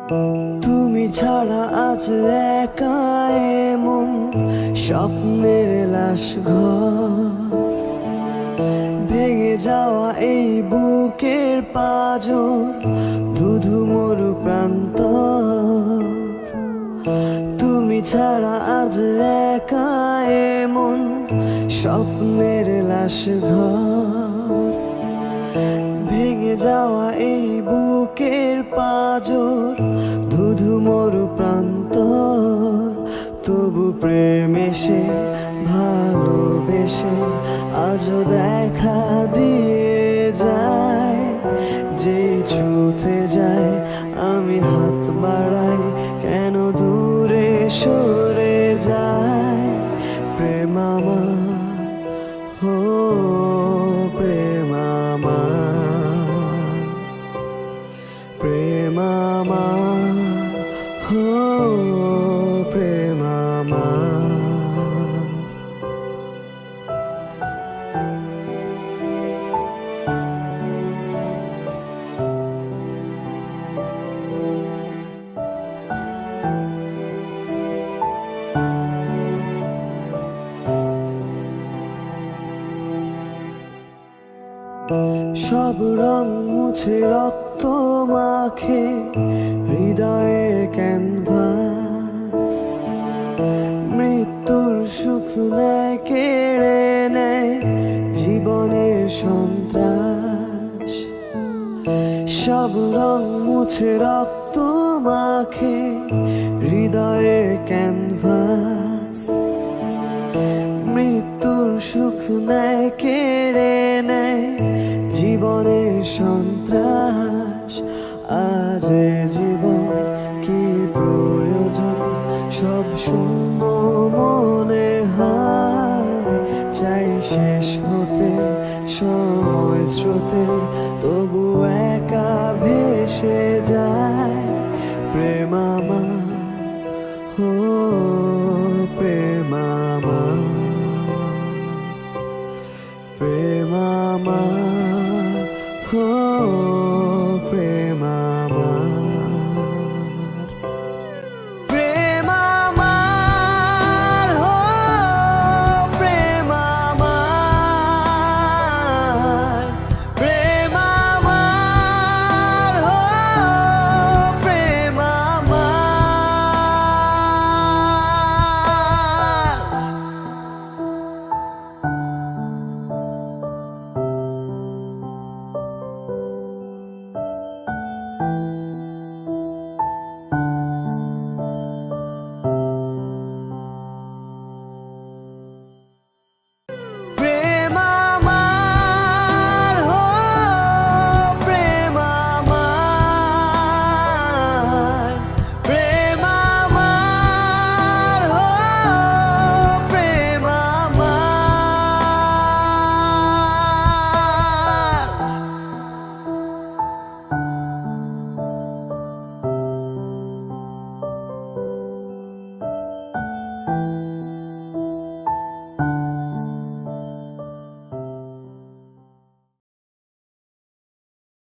তুমি ছাড়া আজ একা এমন স্বপ্নের লাশ ঘর, ভেঙে যাওয়া এই বুকের পাঁজর, ধুধু মরু প্রান্ত। তুমি ছাড়া আজ একা এমন স্বপ্নের লাশ ঘর, ভেঙে যাওয়া এই বুকের পাঁজর, ধুধু মরু প্রান্তর। তবু প্রেম এসে ভালোবেসে আজও দেখা দিয়ে যায়। যেই ছুঁতে যায় আমি হাত বাড়াই, কেন দূরে সরে যায়। প্রেম আমার, হো প্রেম আমার, প্রেম আমার, হো প্রেম আমার। সব রং মুছে রক্ত মাখে হৃদয়ের ক্যানভাস, মৃত্যুর সুখ নেয় কেড়ে নেয় জীবনের সন্ত্রাস। সব রং মুছে রক্ত মাখে হৃদয়ের ক্যানভাস, মৃত্যুর সুখ নেয় কেড়ে নেয় জীবনের সন্ত্রাস। আজ এ জীবন কি প্রয়োজন, সব শূন্য মনে হয়। চাই শেষ হতে সময় স্রোতে, তবু একা ভেসে যায়। প্রেম আমার, হো প্রেম আমার, প্রেম আমার, হো